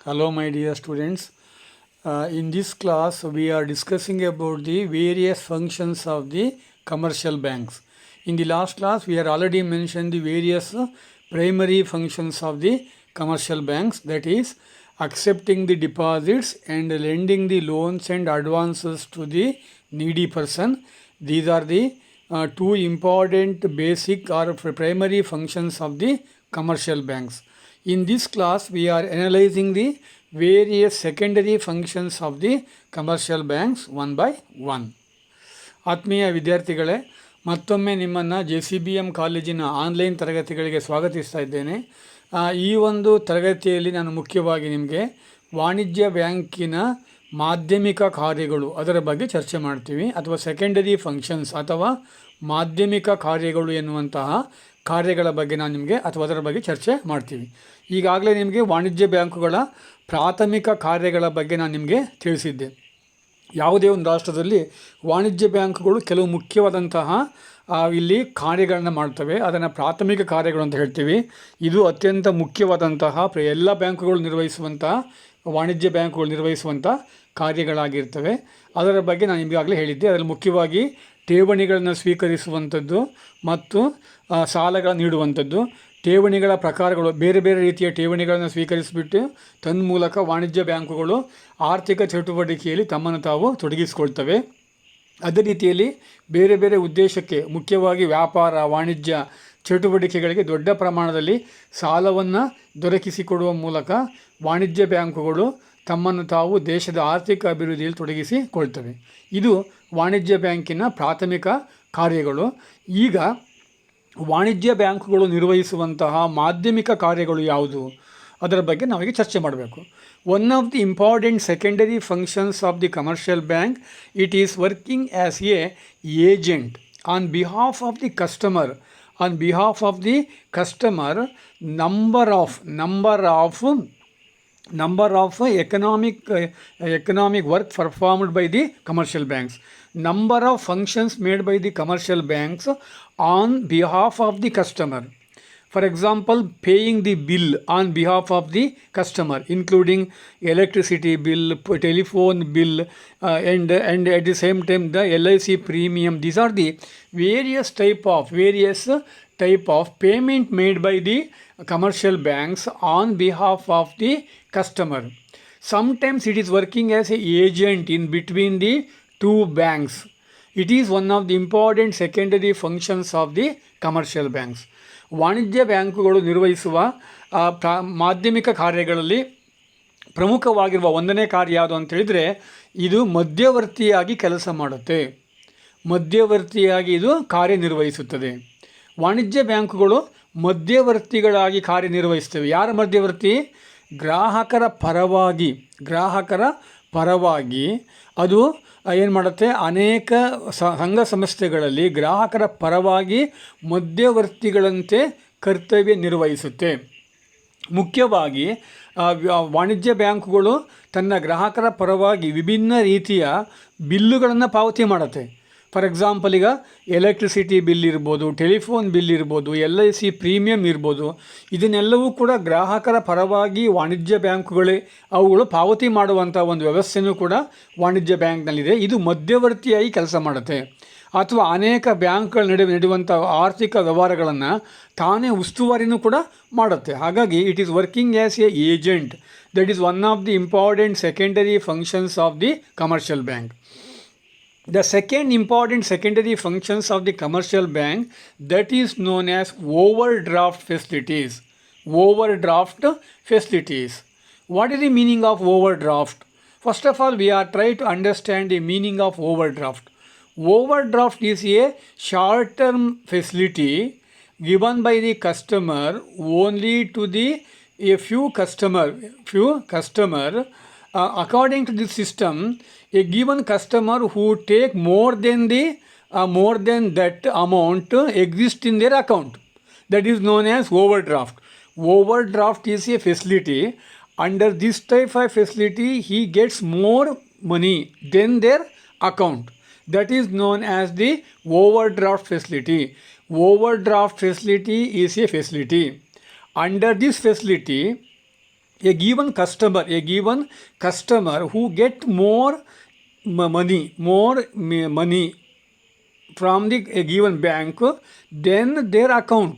Hello, my dear students. In this class, we are discussing about the various functions of the commercial banks. In the last class, we had already mentioned the various primary functions of the commercial banks, that is, accepting the deposits and lending the loans and advances to the needy person. These are the two important basic or primary functions of the commercial banks. In this class, we are analyzing the various secondary functions of the commercial banks one by one. ಆತ್ಮೀಯ ವಿದ್ಯಾರ್ಥಿಗಳೇ, ಮತ್ತೊಮ್ಮೆ ನಿಮ್ಮನ್ನು JCBM ಕಾಲೇಜಿನ online ತರಗತಿಗಳಿಗೆ ಸ್ವಾಗತಿಸ್ತಾ ಇದ್ದೇನೆ. ಈ ಒಂದು ತರಗತಿಯಲ್ಲಿ ನಾನು ಮುಖ್ಯವಾಗಿ ನಿಮಗೆ ವಾಣಿಜ್ಯ ಬ್ಯಾಂಕಿನ ಮಾಧ್ಯಮಿಕ ಕಾರ್ಯಗಳು ಅದರ ಬಗ್ಗೆ ಚರ್ಚೆ ಮಾಡ್ತೀವಿ, ಅಥವಾ ಸೆಕೆಂಡರಿ ಫಂಕ್ಷನ್ಸ್ ಅಥವಾ ಮಾಧ್ಯಮಿಕ ಕಾರ್ಯಗಳು ಎನ್ನುವಂತಹ ಕಾರ್ಯಗಳ ಬಗ್ಗೆ ನಾನು ನಿಮಗೆ ಅಥವಾ ಅದರ ಬಗ್ಗೆ ಚರ್ಚೆ ಮಾಡ್ತೀವಿ. ಈಗಾಗಲೇ ನಿಮಗೆ ವಾಣಿಜ್ಯ ಬ್ಯಾಂಕುಗಳ ಪ್ರಾಥಮಿಕ ಕಾರ್ಯಗಳ ಬಗ್ಗೆ ನಾನು ನಿಮಗೆ ತಿಳಿಸಿದ್ದೆ. ಯಾವುದೇ ಒಂದು ರಾಷ್ಟ್ರದಲ್ಲಿ ವಾಣಿಜ್ಯ ಬ್ಯಾಂಕುಗಳು ಕೆಲವು ಮುಖ್ಯವಾದಂತಹ ಇಲ್ಲಿ ಕಾರ್ಯಗಳನ್ನು ಮಾಡ್ತವೆ. ಅದನ್ನು ಪ್ರಾಥಮಿಕ ಕಾರ್ಯಗಳು ಅಂತ ಹೇಳ್ತೀವಿ. ಇದು ಅತ್ಯಂತ ಮುಖ್ಯವಾದಂತಹ ಎಲ್ಲ ಬ್ಯಾಂಕುಗಳು ನಿರ್ವಹಿಸುವಂತಹ ವಾಣಿಜ್ಯ ಬ್ಯಾಂಕುಗಳು ನಿರ್ವಹಿಸುವಂಥ ಕಾರ್ಯಗಳಾಗಿರ್ತವೆ. ಅದರ ಬಗ್ಗೆ ನಾನು ನಿಮಗಾಗಲೇ ಹೇಳಿದ್ದೆ. ಅದರಲ್ಲಿ ಮುಖ್ಯವಾಗಿ ಠೇವಣಿಗಳನ್ನು ಸ್ವೀಕರಿಸುವಂಥದ್ದು ಮತ್ತು ಸಾಲಗಳನ್ನು ನೀಡುವಂಥದ್ದು, ಠೇವಣಿಗಳ ಪ್ರಕಾರಗಳು, ಬೇರೆ ಬೇರೆ ರೀತಿಯ ಠೇವಣಿಗಳನ್ನು ಸ್ವೀಕರಿಸಿಬಿಟ್ಟು ತನ್ಮೂಲಕ ವಾಣಿಜ್ಯ ಬ್ಯಾಂಕುಗಳು ಆರ್ಥಿಕ ಚಟುವಟಿಕೆಯಲ್ಲಿ ತಮ್ಮನ್ನು ತಾವು ತೊಡಗಿಸಿಕೊಳ್ತವೆ. ಅದೇ ರೀತಿಯಲ್ಲಿ ಬೇರೆ ಬೇರೆ ಉದ್ದೇಶಕ್ಕೆ, ಮುಖ್ಯವಾಗಿ ವ್ಯಾಪಾರ ವಾಣಿಜ್ಯ ಚಟುವಟಿಕೆಗಳಿಗೆ ದೊಡ್ಡ ಪ್ರಮಾಣದಲ್ಲಿ ಸಾಲವನ್ನು ದೊರಕಿಸಿಕೊಡುವ ಮೂಲಕ ವಾಣಿಜ್ಯ ಬ್ಯಾಂಕುಗಳು ತಮ್ಮನ್ನು ತಾವು ದೇಶದ ಆರ್ಥಿಕ ಅಭಿವೃದ್ಧಿಯಲ್ಲಿ ತೊಡಗಿಸಿಕೊಳ್ತವೆ. ಇದು ವಾಣಿಜ್ಯ ಬ್ಯಾಂಕಿನ ಪ್ರಾಥಮಿಕ ಕಾರ್ಯಗಳು. ಈಗ ವಾಣಿಜ್ಯ ಬ್ಯಾಂಕುಗಳು ನಿರ್ವಹಿಸುವಂತಹ ಮಾಧ್ಯಮಿಕ ಕಾರ್ಯಗಳು ಯಾವುದು, ಅದರ ಬಗ್ಗೆ ನಾವೀಗ ಚರ್ಚೆ ಮಾಡಬೇಕು. One of the important secondary functions of the commercial bank, it is working as A agent on behalf of the customer. On behalf of the customer, number of economic work performed by the commercial banks, number of functions made by the commercial banks on behalf of the customer. For example, paying the bill on behalf of the customer, including electricity bill, telephone bill, and at the same time the LIC premium. These are the various type of payment made by the commercial banks on behalf of the customer. Sometimes it is working as an agent in between the two banks. It is one of the important secondary functions of the commercial banks. ವಾಣಿಜ್ಯ ಬ್ಯಾಂಕುಗಳು ನಿರ್ವಹಿಸುವ ಮಾಧ್ಯಮಿಕ ಕಾರ್ಯಗಳಲ್ಲಿ ಪ್ರಮುಖವಾಗಿರುವ ಒಂದನೇ ಕಾರ್ಯ ಯಾವುದು ಅಂತ ಹೇಳಿದರೆ, ಇದು ಮಧ್ಯವರ್ತಿಯಾಗಿ ಕೆಲಸ ಮಾಡುತ್ತೆ. ಮಧ್ಯವರ್ತಿಯಾಗಿ ಇದು ಕಾರ್ಯನಿರ್ವಹಿಸುತ್ತದೆ. ವಾಣಿಜ್ಯ ಬ್ಯಾಂಕುಗಳು ಮಧ್ಯವರ್ತಿಗಳಾಗಿ ಕಾರ್ಯನಿರ್ವಹಿಸ್ತವೆ. ಯಾರ ಮಧ್ಯವರ್ತಿ? ಗ್ರಾಹಕರ ಪರವಾಗಿ ಅದು ಏನು ಮಾಡುತ್ತೆ, ಅನೇಕ ಸಂಘ ಸಂಸ್ಥೆಗಳಲ್ಲಿ ಗ್ರಾಹಕರ ಪರವಾಗಿ ಮಧ್ಯವರ್ತಿಗಳಂತೆ ಕರ್ತವ್ಯ ನಿರ್ವಹಿಸುತ್ತೆ. ಮುಖ್ಯವಾಗಿ ವಾಣಿಜ್ಯ ಬ್ಯಾಂಕುಗಳು ತನ್ನ ಗ್ರಾಹಕರ ಪರವಾಗಿ ವಿಭಿನ್ನ ರೀತಿಯ ಬಿಲ್ಲುಗಳನ್ನು ಪಾವತಿ ಮಾಡುತ್ತೆ. ಫಾರ್ ಎಕ್ಸಾಂಪಲ್, ಈಗ ಎಲೆಕ್ಟ್ರಿಸಿಟಿ ಬಿಲ್ ಇರ್ಬೋದು, ಟೆಲಿಫೋನ್ ಬಿಲ್ ಇರ್ಬೋದು, LIC ಪ್ರೀಮಿಯಂ ಇರ್ಬೋದು. ಇದನ್ನೆಲ್ಲವೂ ಕೂಡ ಗ್ರಾಹಕರ ಪರವಾಗಿ ವಾಣಿಜ್ಯ ಬ್ಯಾಂಕುಗಳೇ ಅವುಗಳು ಪಾವತಿ ಮಾಡುವಂಥ ಒಂದು ವ್ಯವಸ್ಥೆಯೂ ಕೂಡ ವಾಣಿಜ್ಯ ಬ್ಯಾಂಕ್ನಲ್ಲಿದೆ. ಇದು ಮಧ್ಯವರ್ತಿಯಾಗಿ ಕೆಲಸ ಮಾಡುತ್ತೆ. ಅಥವಾ ಅನೇಕ ಬ್ಯಾಂಕ್ಗಳ ನಡುವೆ ನಡೆಯುವಂಥ ಆರ್ಥಿಕ ವ್ಯವಹಾರಗಳನ್ನು ತಾನೇ ಉಸ್ತುವಾರಿನೂ ಕೂಡ ಮಾಡುತ್ತೆ. ಹಾಗಾಗಿ it is working as A agent. That is one of the important secondary functions of the commercial bank. The second important secondary functions of the commercial bank, that is known as overdraft facilities. Overdraft facilities. What is the meaning of overdraft? First of all, we are trying to understand the meaning of overdraft. Overdraft is a short-term facility given by the customer only to a few customer. According to this system, a given customer who take more than that amount exists in their account. That is known as overdraft. Overdraft is a facility. Under this type of facility, he gets more money than their account. That is known as the overdraft facility. Overdraft facility is a facility. Under this facility, a given customer who get more money from a given bank than their account.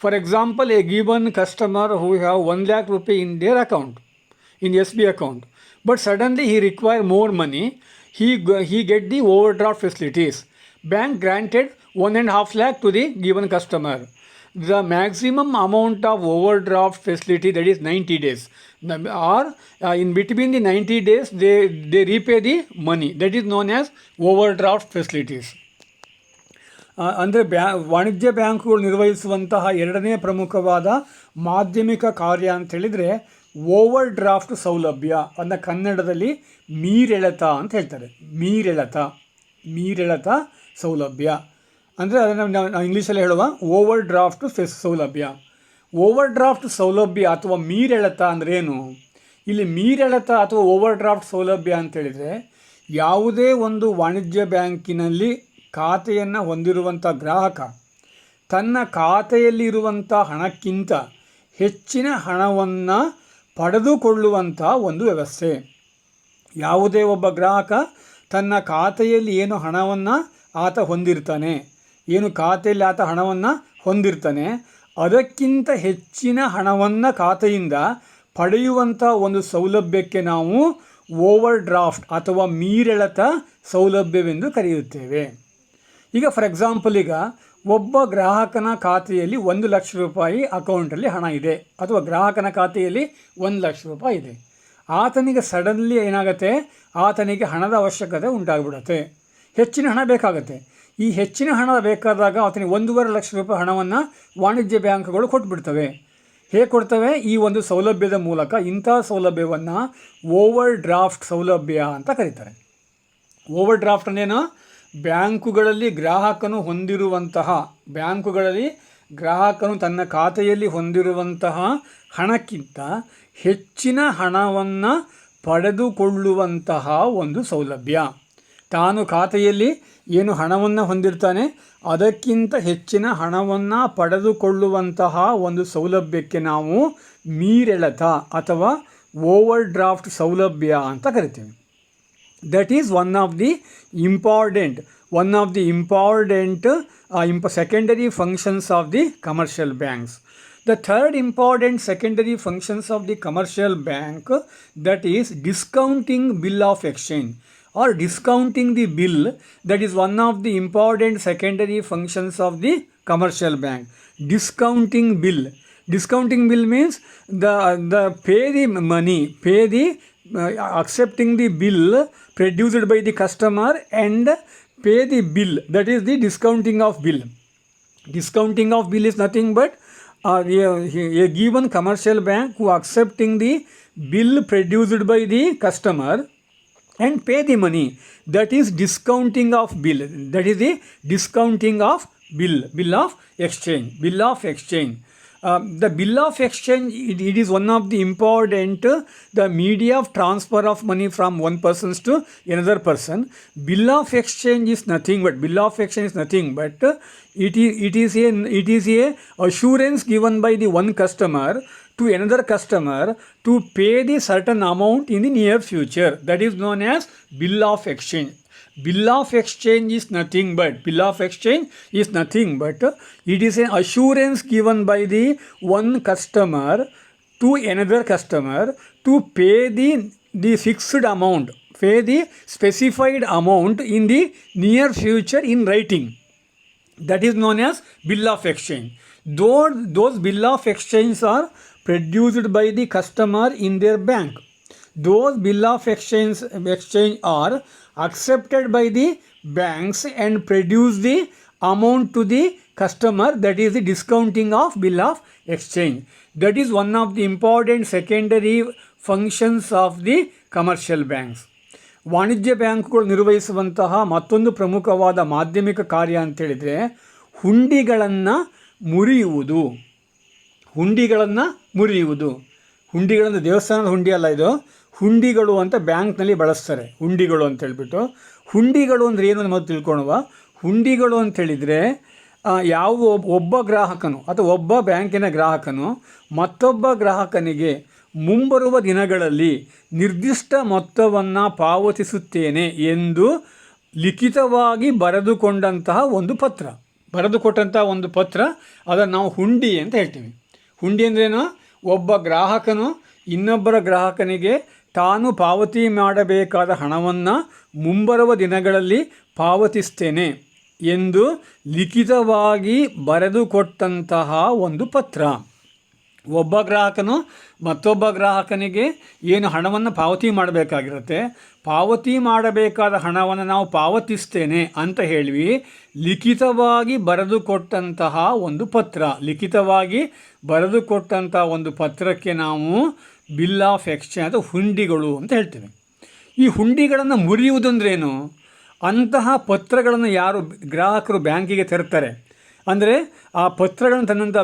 For example, a given customer who have 1 lakh rupee in their account, in SB account, but suddenly he require more money, he get the overdraft facilities. Bank granted 1.5 lakh to the given customer. The maximum amount of overdraft facility, that is 90 days, or in between the 90 days they repay the money. That is known as overdraft facilities. ಅಂದರೆ ವಾಣಿಜ್ಯ ಬ್ಯಾಂಕುಗಳು ನಿರ್ವಹಿಸುವಂತಹ ಎರಡನೇ ಪ್ರಮುಖವಾದ ಮಾಧ್ಯಮಿಕ ಕಾರ್ಯ ಅಂತ ಹೇಳಿದರೆ over draft ಸೌಲಭ್ಯ, ಅದನ್ನು ಕನ್ನಡದಲ್ಲಿ ಮೀರೆಳೆತ ಅಂತ ಹೇಳ್ತಾರೆ. ಮೀರೆಳೆತ ಸೌಲಭ್ಯ ಅಂದರೆ ಅದನ್ನು ನಾವು ಇಂಗ್ಲೀಷಲ್ಲಿ ಹೇಳುವ ಓವರ್ ಡ್ರಾಫ್ಟ್ ಸೌಲಭ್ಯ. ಓವರ್ ಡ್ರಾಫ್ಟ್ ಸೌಲಭ್ಯ ಅಥವಾ ಮೀರೆಳೆತ ಅಂದ್ರೇನು? ಇಲ್ಲಿ ಮೀರೆಳೆತ ಅಥವಾ ಓವರ್ ಡ್ರಾಫ್ಟ್ ಸೌಲಭ್ಯ ಅಂತೇಳಿದರೆ, ಯಾವುದೇ ಒಂದು ವಾಣಿಜ್ಯ ಬ್ಯಾಂಕಿನಲ್ಲಿ ಖಾತೆಯನ್ನು ಹೊಂದಿರುವಂಥ ಗ್ರಾಹಕ ತನ್ನ ಖಾತೆಯಲ್ಲಿರುವಂಥ ಹಣಕ್ಕಿಂತ ಹೆಚ್ಚಿನ ಹಣವನ್ನು ಪಡೆದುಕೊಳ್ಳುವಂಥ ಒಂದು ವ್ಯವಸ್ಥೆ. ಯಾವುದೇ ಒಬ್ಬ ಗ್ರಾಹಕ ತನ್ನ ಖಾತೆಯಲ್ಲಿ ಏನು ಹಣವನ್ನು ಆತ ಹೊಂದಿರ್ತಾನೆ, ಏನು ಖಾತೆಯಲ್ಲಿ ಆತ ಹಣವನ್ನು ಹೊಂದಿರ್ತಾನೆ, ಅದಕ್ಕಿಂತ ಹೆಚ್ಚಿನ ಹಣವನ್ನು ಖಾತೆಯಿಂದ ಪಡೆಯುವಂಥ ಒಂದು ಸೌಲಭ್ಯಕ್ಕೆ ನಾವು ಓವರ್ ಡ್ರಾಫ್ಟ್ ಅಥವಾ ಮೀರೆಳೆತ ಸೌಲಭ್ಯವೆಂದು ಕರೆಯುತ್ತೇವೆ. ಈಗ ಫಾರ್ ಎಕ್ಸಾಂಪಲ್, ಈಗ ಒಬ್ಬ ಗ್ರಾಹಕನ ಖಾತೆಯಲ್ಲಿ 1 ಲಕ್ಷ ರೂಪಾಯಿ ಅಕೌಂಟಲ್ಲಿ ಹಣ ಇದೆ, ಅಥವಾ ಗ್ರಾಹಕನ ಖಾತೆಯಲ್ಲಿ 1 ಲಕ್ಷ ರೂಪಾಯಿ ಇದೆ. ಆತನಿಗೆ ಸಡನ್ಲಿ ಏನಾಗುತ್ತೆ, ಆತನಿಗೆ ಹಣದ ಅವಶ್ಯಕತೆ ಉಂಟಾಗ್ಬಿಡುತ್ತೆ, ಹೆಚ್ಚಿನ ಹಣ ಬೇಕಾಗುತ್ತೆ. ಈ ಹೆಚ್ಚಿನ ಹಣ ಬೇಕಾದಾಗ ಆತನಿಗೆ 1.5 ಲಕ್ಷ ರೂಪಾಯಿ ಹಣವನ್ನು ವಾಣಿಜ್ಯ ಬ್ಯಾಂಕ್ಗಳು ಕೊಟ್ಬಿಡ್ತವೆ. ಹೇಗೆ ಕೊಡ್ತವೆ? ಈ ಒಂದು ಸೌಲಭ್ಯದ ಮೂಲಕ. ಇಂಥ ಸೌಲಭ್ಯವನ್ನು ಓವರ್ ಡ್ರಾಫ್ಟ್ ಸೌಲಭ್ಯ ಅಂತ ಕರೀತಾರೆ. ಓವರ್ ಡ್ರಾಫ್ಟ್ ಅಂದೇನು? ಬ್ಯಾಂಕುಗಳಲ್ಲಿ ಗ್ರಾಹಕನು ತನ್ನ ಖಾತೆಯಲ್ಲಿ ಹೊಂದಿರುವಂತಹ ಹಣಕ್ಕಿಂತ ಹೆಚ್ಚಿನ ಹಣವನ್ನು ಪಡೆದುಕೊಳ್ಳುವಂತಹ ಒಂದು ಸೌಲಭ್ಯ. ತಾನು ಖಾತೆಯಲ್ಲಿ ಏನು ಹಣವನ್ನು ಹೊಂದಿರ್ತಾನೆ ಅದಕ್ಕಿಂತ ಹೆಚ್ಚಿನ ಹಣವನ್ನು ಪಡೆದುಕೊಳ್ಳುವಂತಹ ಒಂದು ಸೌಲಭ್ಯಕ್ಕೆ ನಾವು ಮೀರೆಳೆತ ಅಥವಾ ಓವರ್ ಡ್ರಾಫ್ಟ್ ಸೌಲಭ್ಯ ಅಂತ ಕರಿತೀವಿ. That is one of the important secondary functions of the commercial banks. The third important secondary functions of the commercial bank, that is discounting bill of exchange or discounting the bill. That is one of the important secondary functions of the commercial bank. Discounting bill means the pay the money, accepting the bill produced by the customer and pay the bill. That is the discounting of bill. Discounting of bill is nothing but a given commercial bank who accepting the bill produced by the customer and pay the money. That is discounting of bill. That is the discounting of bill of exchange. The bill of exchange, it is one of the important the media of transfer of money from one person to another person. Bill of exchange is nothing but it is a assurance given by the one customer to another customer to pay the certain amount in the near future. That is known as bill of exchange. Bill of exchange is nothing but it is an assurance given by the one customer to another customer to pay the fixed amount, pay the specified amount in the near future in writing. That is known as bill of exchange. Those bill of exchange are produced by the customer in their bank. Those bill of exchange are accepted by the banks and produce the amount to the customer. That is the discounting of bill of exchange. That is one of the important secondary functions of the commercial banks. ವಾಣಿಜ್ಯ ಬ್ಯಾಂಕುಗಳು ನಿರ್ವಹಿಸುವಂತಹ ಮತ್ತೊಂದು ಪ್ರಮುಖವಾದ ಮಾಧ್ಯಮಿಕ ಕಾರ್ಯ ಅಂತೇಳಿದರೆ ಹುಂಡಿಗಳನ್ನು ಮುರಿಯುವುದು. ಹುಂಡಿಗಳನ್ನು ದೇವಸ್ಥಾನದ ಹುಂಡಿ ಅಲ್ಲ, ಇದು ಹುಂಡಿಗಳು ಅಂತ ಬ್ಯಾಂಕ್ನಲ್ಲಿ ಬಳಸ್ತಾರೆ. ಹುಂಡಿಗಳು ಅಂತ ಹೇಳ್ಬಿಟ್ಟು, ಹುಂಡಿಗಳು ಅಂದರೆ ಏನು ನಮಗೆ ತಿಳ್ಕೊಳ್ಳುವ. ಹುಂಡಿಗಳು ಅಂತೇಳಿದರೆ ಒಬ್ಬ ಗ್ರಾಹಕನು ಅಥವಾ ಒಬ್ಬ ಬ್ಯಾಂಕಿನ ಗ್ರಾಹಕನು ಮತ್ತೊಬ್ಬ ಗ್ರಾಹಕನಿಗೆ ಮುಂಬರುವ ದಿನಗಳಲ್ಲಿ ನಿರ್ದಿಷ್ಟ ಮೊತ್ತವನ್ನು ಪಾವತಿಸುತ್ತೇನೆ ಎಂದು ಲಿಖಿತವಾಗಿ ಬರೆದುಕೊಂಡಂತಹ ಒಂದು ಪತ್ರ. ಬರೆದುಕೊಟ್ಟಂತಹ ಒಂದು ಪತ್ರ, ಅದನ್ನು ನಾವು ಹುಂಡಿ ಅಂತ ಹೇಳ್ತೀವಿ. ಹುಂಡಿ ಅಂದ್ರೇನು? ಒಬ್ಬ ಗ್ರಾಹಕನು ಇನ್ನೊಬ್ಬರ ಗ್ರಾಹಕನಿಗೆ ತಾನು ಪಾವತಿ ಮಾಡಬೇಕಾದ ಹಣವನ್ನು ಮುಂಬರುವ ದಿನಗಳಲ್ಲಿ ಪಾವತಿಸ್ತೇನೆ ಎಂದು ಲಿಖಿತವಾಗಿ ಬರೆದುಕೊಟ್ಟಂತಹ ಒಂದು ಪತ್ರ. ಒಬ್ಬ ಗ್ರಾಹಕನು ಮತ್ತೊಬ್ಬ ಗ್ರಾಹಕನಿಗೆ ಏನು ಹಣವನ್ನು ಪಾವತಿ ಮಾಡಬೇಕಾಗಿರುತ್ತೆ, ಪಾವತಿ ಮಾಡಬೇಕಾದ ಹಣವನ್ನು ನಾವು ಪಾವತಿಸ್ತೇನೆ ಅಂತ ಹೇಳಿ ಲಿಖಿತವಾಗಿ ಬರೆದುಕೊಟ್ಟಂತಹ ಒಂದು ಪತ್ರ. ಲಿಖಿತವಾಗಿ ಬರೆದುಕೊಟ್ಟಂತಹ ಒಂದು ಪತ್ರಕ್ಕೆ ನಾವು ಬಿಲ್ ಆಫ್ ಎಕ್ಸ್ಚೇಂಜ್ ಅಥವಾ ಹುಂಡಿಗಳು ಅಂತ ಹೇಳ್ತೇವೆ. ಈ ಹುಂಡಿಗಳನ್ನು ಮುರಿಯುವುದಂದ್ರೇನು? ಅಂತಹ ಪತ್ರಗಳನ್ನು ಯಾರು ಗ್ರಾಹಕರು ಬ್ಯಾಂಕಿಗೆ ತರ್ತಾರೆ, ಅಂದರೆ ಆ ಪತ್ರಗಳನ್ನು ತಂದಂಥ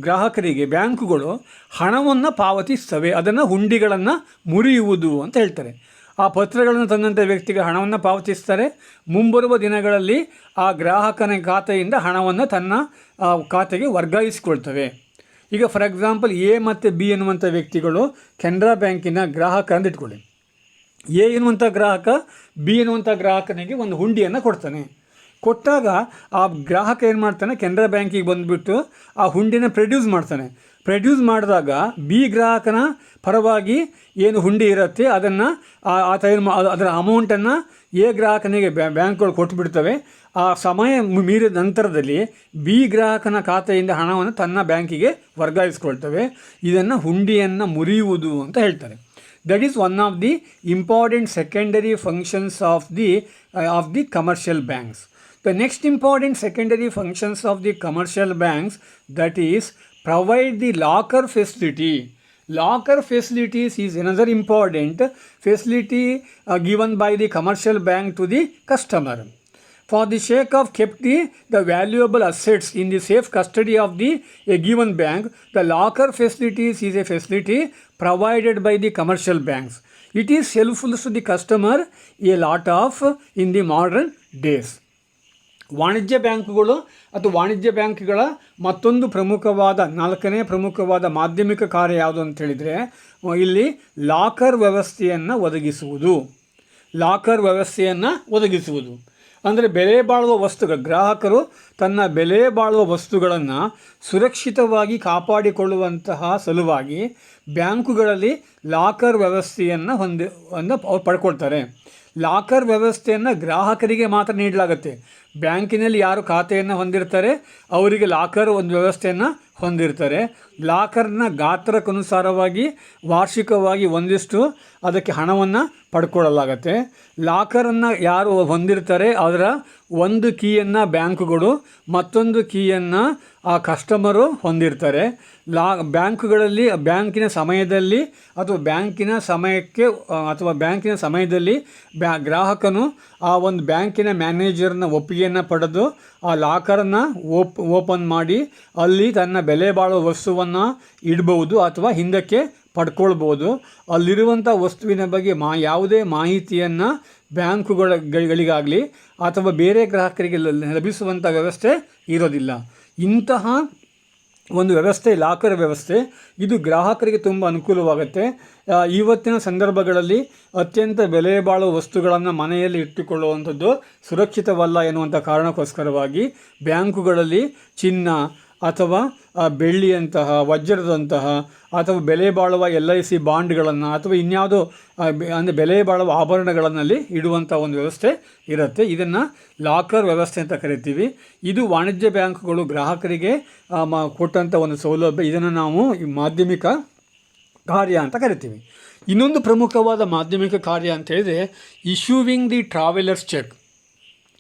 ಗ್ರಾಹಕರಿಗೆ ಬ್ಯಾಂಕುಗಳು ಹಣವನ್ನು ಪಾವತಿಸ್ತವೆ. ಅದನ್ನು ಹುಂಡಿಗಳನ್ನು ಮುರಿಯುವುದು ಅಂತ ಹೇಳ್ತಾರೆ. ಆ ಪತ್ರಗಳನ್ನು ತಂದಂಥ ವ್ಯಕ್ತಿಗೆ ಹಣವನ್ನು ಪಾವತಿಸ್ತಾರೆ. ಮುಂಬರುವ ದಿನಗಳಲ್ಲಿ ಆ ಗ್ರಾಹಕನ ಖಾತೆಯಿಂದ ಹಣವನ್ನು ತನ್ನ ಖಾತೆಗೆ ವರ್ಗಾಯಿಸಿಕೊಳ್ತವೆ. ಈಗ ಫಾರ್ ಎಕ್ಸಾಂಪಲ್ ಎ ಮತ್ತು ಬಿ ಎನ್ನುವಂಥ ವ್ಯಕ್ತಿಗಳು ಕೆನರಾ ಬ್ಯಾಂಕಿನ ಗ್ರಾಹಕ ಅಂತ ಇಟ್ಕೊಳ್ಳಿ. ಎ ಎನ್ನುವಂಥ ಗ್ರಾಹಕ ಬಿ ಎನ್ನುವಂಥ ಗ್ರಾಹಕನಿಗೆ ಒಂದು ಹುಂಡಿಯನ್ನು ಕೊಡ್ತಾನೆ. ಕೊಟ್ಟಾಗ ಆ ಗ್ರಾಹಕ ಏನು ಮಾಡ್ತಾನೆ, ಕೆನರಾ ಬ್ಯಾಂಕಿಗೆ ಬಂದುಬಿಟ್ಟು ಆ ಹುಂಡಿನ ಪ್ರೊಡ್ಯೂಸ್ ಮಾಡಿದಾಗ ಬಿ ಗ್ರಾಹಕನ ಪರವಾಗಿ ಏನು ಹುಂಡಿ ಇರುತ್ತೆ ಅದನ್ನು ಆತ ಅದರ ಅಮೌಂಟನ್ನು ಎ ಗ್ರಾಹಕನಿಗೆ ಬ್ಯಾಂಕ್ಗಳು ಕೊಟ್ಟುಬಿಡ್ತವೆ. ಆ ಸಮಯ ಮೀರಿದ ನಂತರದಲ್ಲಿ ಬಿ ಗ್ರಾಹಕನ ಖಾತೆಯಿಂದ ಹಣವನ್ನು ತನ್ನ ಬ್ಯಾಂಕಿಗೆ ವರ್ಗಾಯಿಸ್ಕೊಳ್ತವೆ. ಇದನ್ನು ಹುಂಡಿಯನ್ನು ಮುರಿಯುವುದು ಅಂತ ಹೇಳ್ತಾರೆ. That is one of the important secondary functions of the commercial banks. The next important secondary functions of the commercial banks, that is provide the locker facility. Locker facilities is another important facility given by the commercial bank to the customer. For the sake of kept the valuable assets in the safe custody of a given bank, the locker facilities is a facility provided by the commercial banks. It is helpful to the customer a lot of in the modern days. ವಾಣಿಜ್ಯ ಬ್ಯಾಂಕುಗಳು ಅಥವಾ ವಾಣಿಜ್ಯ ಬ್ಯಾಂಕ್ಗಳ ಮತ್ತೊಂದು ನಾಲ್ಕನೇ ಪ್ರಮುಖವಾದ ಮಾಧ್ಯಮಿಕ ಕಾರ್ಯ ಯಾವುದು ಅಂತ ಹೇಳಿದರೆ, ಇಲ್ಲಿ ಲಾಕರ್ ವ್ಯವಸ್ಥೆಯನ್ನು ಒದಗಿಸುವುದು. ಅಂದರೆ ಬೆಲೆ ಬಾಳುವ ವಸ್ತುಗಳು, ಗ್ರಾಹಕರು ತನ್ನ ಬೆಲೆ ಬಾಳುವ ವಸ್ತುಗಳನ್ನು ಸುರಕ್ಷಿತವಾಗಿ ಕಾಪಾಡಿಕೊಳ್ಳುವಂತಹ ಸಲುವಾಗಿ ಬ್ಯಾಂಕುಗಳಲ್ಲಿ ಲಾಕರ್ ವ್ಯವಸ್ಥೆಯನ್ನು ಅವ್ರು ಪಡ್ಕೊಳ್ತಾರೆ. ಲಾಕರ್ ವ್ಯವಸ್ಥೆಯನ್ನು ಗ್ರಾಹಕರಿಗೆ ಮಾತ್ರ ನೀಡಲಾಗುತ್ತೆ. ಬ್ಯಾಂಕಿನಲ್ಲಿ ಯಾರು ಖಾತೆಯನ್ನು ಹೊಂದಿರ್ತಾರೆ ಅವರಿಗೆ ಲಾಕರ್ ಒಂದು ವ್ಯವಸ್ಥೆಯನ್ನು ಹೊಂದಿರ್ತಾರೆ. ಲಾಕರ್ನ ಗಾತ್ರಕ್ಕನುಸಾರವಾಗಿ ವಾರ್ಷಿಕವಾಗಿ ಒಂದಿಷ್ಟು ಅದಕ್ಕೆ ಹಣವನ್ನು ಪಡ್ಕೊಳ್ಳಲಾಗತ್ತೆ. ಲಾಕರನ್ನು ಯಾರು ಹೊಂದಿರ್ತಾರೆ ಅದರ ಒಂದು ಕೀಯನ್ನು ಬ್ಯಾಂಕುಗಳು, ಮತ್ತೊಂದು ಕೀಯನ್ನು ಆ ಕಸ್ಟಮರು ಹೊಂದಿರ್ತಾರೆ. ಬ್ಯಾಂಕುಗಳಲ್ಲಿ ಬ್ಯಾಂಕಿನ ಸಮಯದಲ್ಲಿ ಅಥವಾ ಬ್ಯಾಂಕಿನ ಸಮಯದಲ್ಲಿ ಗ್ರಾಹಕನು ಆ ಒಂದು ಬ್ಯಾಂಕಿನ ಮ್ಯಾನೇಜರ್ನ ಒಪ್ಪಿಗೆಯನ್ನು ಪಡೆದು ಆ ಲಾಕರನ್ನು ಓಪನ್ ಮಾಡಿ ಅಲ್ಲಿ ತನ್ನ ಬೆಲೆ ಬಾಳುವ ವಸ್ತುವನ್ನು ಇಡ್ಬೋದು ಅಥವಾ ಹಿಂದಕ್ಕೆ ಪಡ್ಕೊಳ್ಬೋದು. ಅಲ್ಲಿರುವಂಥ ವಸ್ತುವಿನ ಬಗ್ಗೆ ಯಾವುದೇ ಮಾಹಿತಿಯನ್ನು ಬ್ಯಾಂಕುಗಳಿಗಾಗಲಿ ಅಥವಾ ಬೇರೆ ಗ್ರಾಹಕರಿಗೆ ಲಭಿಸುವಂಥ ವ್ಯವಸ್ಥೆ ಇರೋದಿಲ್ಲ. ಇಂತಹ ಒಂದು ವ್ಯವಸ್ಥೆ ಲಾಕರ್ ವ್ಯವಸ್ಥೆ ಇದು ಗ್ರಾಹಕರಿಗೆ ತುಂಬ ಅನುಕೂಲವಾಗುತ್ತೆ. ಇವತ್ತಿನ ಸಂದರ್ಭಗಳಲ್ಲಿ ಅತ್ಯಂತ ಬೆಲೆ ಬಾಳುವ ವಸ್ತುಗಳನ್ನು ಮನೆಯಲ್ಲಿ ಇಟ್ಟುಕೊಳ್ಳುವಂಥದ್ದು ಸುರಕ್ಷಿತವಲ್ಲ ಎನ್ನುವಂಥ ಕಾರಣಕ್ಕೋಸ್ಕರವಾಗಿ ಬ್ಯಾಂಕುಗಳಲ್ಲಿ ಚಿನ್ನ ಅಥವಾ ಬೆಳ್ಳಿಯಂತಹ, ವಜ್ರದಂತಹ ಅಥವಾ ಬೆಲೆ ಬಾಳುವ LIC ಬಾಂಡ್ಗಳನ್ನು ಅಥವಾ ಇನ್ಯಾವುದೋ ಅಂದರೆ ಬೆಲೆ ಬಾಳುವ ಆಭರಣಗಳನ್ನಲ್ಲಿ ಇಡುವಂಥ ಒಂದು ವ್ಯವಸ್ಥೆ ಇರುತ್ತೆ. ಇದನ್ನು ಲಾಕರ್ ವ್ಯವಸ್ಥೆ ಅಂತ ಕರಿತೀವಿ. ಇದು ವಾಣಿಜ್ಯ ಬ್ಯಾಂಕುಗಳು ಗ್ರಾಹಕರಿಗೆ ಕೊಟ್ಟಂಥ ಒಂದು ಸೌಲಭ್ಯ. ಇದನ್ನು ನಾವು ಮಾಧ್ಯಮಿಕ ಕಾರ್ಯ ಅಂತ ಕರಿತೀವಿ. ಇನ್ನೊಂದು ಪ್ರಮುಖವಾದ ಮಾಧ್ಯಮಿಕ ಕಾರ್ಯ ಅಂತ ಹೇಳಿದರೆ issuing the travellers cheque.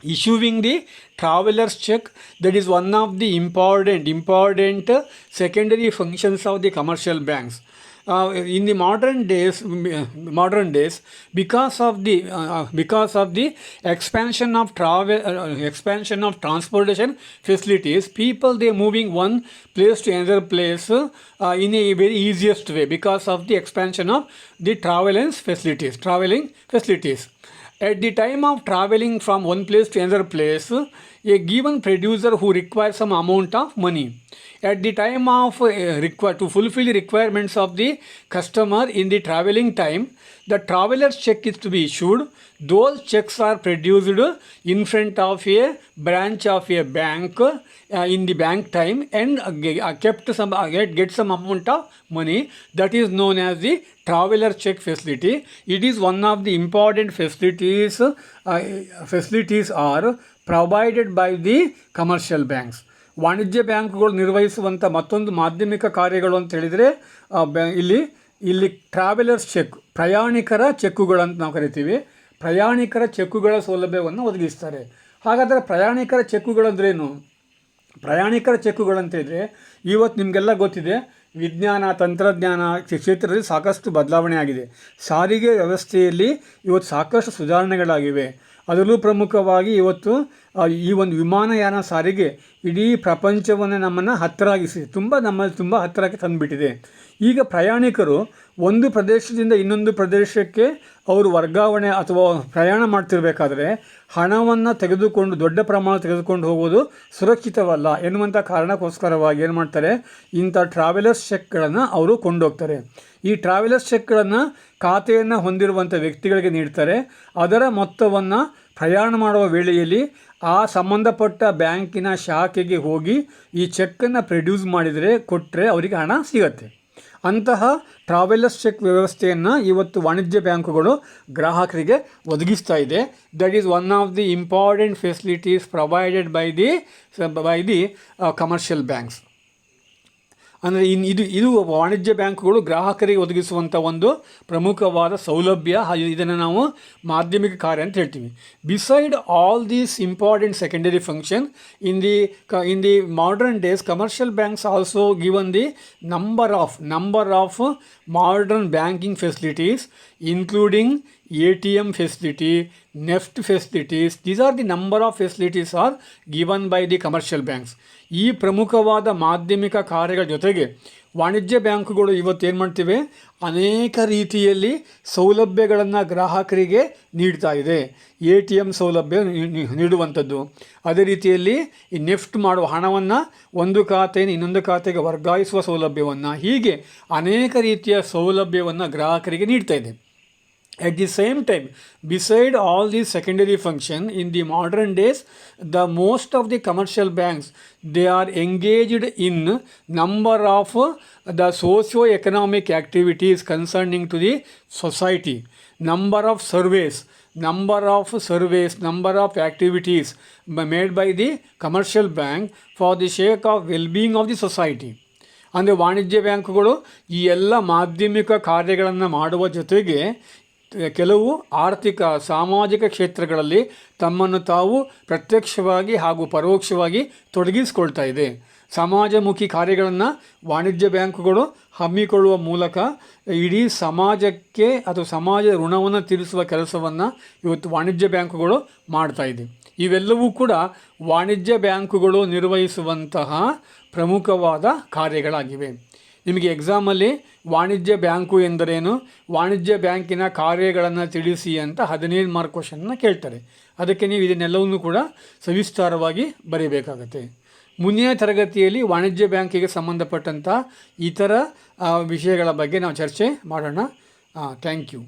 Issuing the traveler's check, that is one of the important secondary functions of the commercial banks. In the modern days, because of the expansion of transportation facilities, people they moving one place to another place in a very easiest way because of the expansion of the traveling facilities. At the time of traveling from one place to another place, a given producer who requires some amount of money At the time of to fulfill the requirements of the customer in the traveling time, the traveler's check is to be issued. Those checks are produced in front of a branch of a bank in the bank time and kept some get some amount of money. That is known as the traveler check facility. It is one of the important facilities. Facilities are provided by the commercial banks. ವಾಣಿಜ್ಯ ಬ್ಯಾಂಕ್ಗಳು ನಿರ್ವಹಿಸುವಂಥ ಮತ್ತೊಂದು ಮಾಧ್ಯಮಿಕ ಕಾರ್ಯಗಳು ಅಂತ ಹೇಳಿದರೆ ಇಲ್ಲಿ travellers cheque, ಪ್ರಯಾಣಿಕರ ಚೆಕ್ಕುಗಳಂತ ನಾವು ಕರಿತೀವಿ. ಪ್ರಯಾಣಿಕರ ಚೆಕ್ಕುಗಳ ಸೌಲಭ್ಯವನ್ನು ಒದಗಿಸ್ತಾರೆ. ಹಾಗಾದರೆ ಪ್ರಯಾಣಿಕರ ಚೆಕ್ಕುಗಳಂದ್ರೇನು? ಪ್ರಯಾಣಿಕರ ಚೆಕ್ಕುಗಳಂತೇಳಿದರೆ ಇವತ್ತು ನಿಮಗೆಲ್ಲ ಗೊತ್ತಿದೆ, ವಿಜ್ಞಾನ ತಂತ್ರಜ್ಞಾನ ಕ್ಷೇತ್ರದಲ್ಲಿ ಸಾಕಷ್ಟು ಬದಲಾವಣೆ ಆಗಿದೆ. ಸಾರಿಗೆ ವ್ಯವಸ್ಥೆಯಲ್ಲಿ ಇವತ್ತು ಸಾಕಷ್ಟು ಸುಧಾರಣೆಗಳಾಗಿವೆ. ಅದರಲ್ಲೂ ಪ್ರಮುಖವಾಗಿ ಇವತ್ತು ಈ ಒಂದು ವಿಮಾನಯಾನ ಸಾರಿಗೆ ಇಡೀ ಪ್ರಪಂಚವನ್ನು ನಮ್ಮನ್ನು ಹತ್ತಿರಾಗಿಸಿ ನಮ್ಮಲ್ಲಿ ತುಂಬ ಹತ್ತಿರಕ್ಕೆ ತಂದುಬಿಟ್ಟಿದೆ. ಈಗ ಪ್ರಯಾಣಿಕರು ಒಂದು ಪ್ರದೇಶದಿಂದ ಇನ್ನೊಂದು ಪ್ರದೇಶಕ್ಕೆ ಅವರು ವರ್ಗಾವಣೆ ಅಥವಾ ಪ್ರಯಾಣ ಮಾಡ್ತಿರ್ಬೇಕಾದ್ರೆ ಹಣವನ್ನು ದೊಡ್ಡ ಪ್ರಮಾಣ ತೆಗೆದುಕೊಂಡು ಹೋಗೋದು ಸುರಕ್ಷಿತವಲ್ಲ ಎನ್ನುವಂಥ ಕಾರಣಕ್ಕೋಸ್ಕರವಾಗಿ ಏನು ಮಾಡ್ತಾರೆ, ಇಂಥ ಟ್ರಾವೆಲರ್ಸ್ ಚೆಕ್ಗಳನ್ನು ಅವರು ಕೊಂಡೋಗ್ತಾರೆ. ಈ ಟ್ರಾವೆಲರ್ಸ್ ಚೆಕ್ಗಳನ್ನು ಖಾತೆಯನ್ನು ಹೊಂದಿರುವಂಥ ವ್ಯಕ್ತಿಗಳಿಗೆ ನೀಡ್ತಾರೆ. ಅದರ ಮೊತ್ತವನ್ನು ಪ್ರಯಾಣ ಮಾಡುವ ವೇಳೆಯಲ್ಲಿ ಆ ಸಂಬಂಧಪಟ್ಟ ಬ್ಯಾಂಕಿನ ಶಾಖೆಗೆ ಹೋಗಿ ಈ ಚೆಕ್ಕನ್ನು ಕೊಟ್ಟರೆ ಅವರಿಗೆ ಹಣ ಸಿಗತ್ತೆ. ಅಂತಹ ಟ್ರಾವೆಲರ್ಸ್ ಚೆಕ್ ವ್ಯವಸ್ಥೆಯನ್ನು ಇವತ್ತು ವಾಣಿಜ್ಯ ಬ್ಯಾಂಕುಗಳು ಗ್ರಾಹಕರಿಗೆ ಒದಗಿಸ್ತಾ ಇದೆ. That is one of the important facilities provided by the commercial banks. ಅಂದರೆ ಇದು ವಾಣಿಜ್ಯ ಬ್ಯಾಂಕುಗಳು ಗ್ರಾಹಕರಿಗೆ ಒದಗಿಸುವಂಥ ಒಂದು ಪ್ರಮುಖವಾದ ಸೌಲಭ್ಯ. ಇದನ್ನು ನಾವು ಮಾಧ್ಯಮಿಕ ಕಾರ್ಯ ಅಂತ ಹೇಳ್ತೀವಿ. Beside all these important secondary function in the modern days, commercial banks also given the number of modern banking facilities including ATM facility, NEFT facilities. These are the number of facilities are given by the commercial banks. ಈ ಪ್ರಮುಖವಾದ ಮಾಧ್ಯಮಿಕ ಕಾರ್ಯಗಳ ಜೊತೆಗೆ ವಾಣಿಜ್ಯ ಬ್ಯಾಂಕುಗಳು ಇವತ್ತೇನು ಮಾಡ್ತಿವೆ, ಅನೇಕ ರೀತಿಯಲ್ಲಿ ಸೌಲಭ್ಯಗಳನ್ನು ಗ್ರಾಹಕರಿಗೆ ನೀಡ್ತಾ ಇದೆ. ATM ಸೌಲಭ್ಯ ನೀಡುವಂಥದ್ದು, ಅದೇ ರೀತಿಯಲ್ಲಿ ಈ ನೆಫ್ಟ್ ಮಾಡುವ ಹಣವನ್ನು ಒಂದು ಖಾತೆಯಿಂದ ಇನ್ನೊಂದು ಖಾತೆಗೆ ವರ್ಗಾಯಿಸುವ ಸೌಲಭ್ಯವನ್ನು, ಹೀಗೆ ಅನೇಕ ರೀತಿಯ ಸೌಲಭ್ಯವನ್ನು ಗ್ರಾಹಕರಿಗೆ ನೀಡ್ತಾ ಇದೆ. At the same time, beside all these secondary function, in the modern days, the most of the commercial banks, they are engaged in number of the socio-economic activities concerning to the society, number of surveys, number of activities made by the commercial bank for the sake of well-being of the society. ಅಂದರೆ ವಾಣಿಜ್ಯ ಬ್ಯಾಂಕುಗಳು ಈ ಎಲ್ಲ ಮಾಧ್ಯಮಿಕ ಕಾರ್ಯಗಳನ್ನು ಮಾಡುವ ಜೊತೆಗೆ ಕೆಲವು ಆರ್ಥಿಕ ಸಾಮಾಜಿಕ ಕ್ಷೇತ್ರಗಳಲ್ಲಿ ತಮ್ಮನ್ನು ತಾವು ಪ್ರತ್ಯಕ್ಷವಾಗಿ ಹಾಗೂ ಪರೋಕ್ಷವಾಗಿ ತೊಡಗಿಸಿಕೊಳ್ತಾ ಇದೆ. ಸಮಾಜಮುಖಿ ಕಾರ್ಯಗಳನ್ನು ವಾಣಿಜ್ಯ ಬ್ಯಾಂಕುಗಳು ಹಮ್ಮಿಕೊಳ್ಳುವ ಮೂಲಕ ಇಡೀ ಸಮಾಜಕ್ಕೆ ಅಥವಾ ಸಮಾಜದ ಋಣವನ್ನು ತೀರಿಸುವ ಕೆಲಸವನ್ನು ಇವತ್ತು ವಾಣಿಜ್ಯ ಬ್ಯಾಂಕುಗಳು ಮಾಡ್ತಾ ಇದೆ. ಇವೆಲ್ಲವೂ ಕೂಡ ವಾಣಿಜ್ಯ ಬ್ಯಾಂಕುಗಳು ನಿರ್ವಹಿಸುವಂತಹ ಪ್ರಮುಖವಾದ ಕಾರ್ಯಗಳಾಗಿವೆ. ನಿಮಗೆ ಎಕ್ಸಾಮಲ್ಲಿ ವಾಣಿಜ್ಯ ಬ್ಯಾಂಕು ಎಂದರೇನು, ವಾಣಿಜ್ಯ ಬ್ಯಾಂಕಿನ ಕಾರ್ಯಗಳನ್ನು ತಿಳಿಸಿ ಅಂತ 15 ಮಾರ್ಕ್ ಕ್ವಶನ್ನ ಕೇಳ್ತಾರೆ. ಅದಕ್ಕೆ ನೀವು ಇದನ್ನೆಲ್ಲವನ್ನೂ ಕೂಡ ಸವಿಸ್ತಾರವಾಗಿ ಬರೀಬೇಕಾಗತ್ತೆ. ಮುಂದಿನ ತರಗತಿಯಲ್ಲಿ ವಾಣಿಜ್ಯ ಬ್ಯಾಂಕಿಗೆ ಸಂಬಂಧಪಟ್ಟಂಥ ಇತರ ವಿಷಯಗಳ ಬಗ್ಗೆ ನಾವು ಚರ್ಚೆ ಮಾಡೋಣ. Thank you.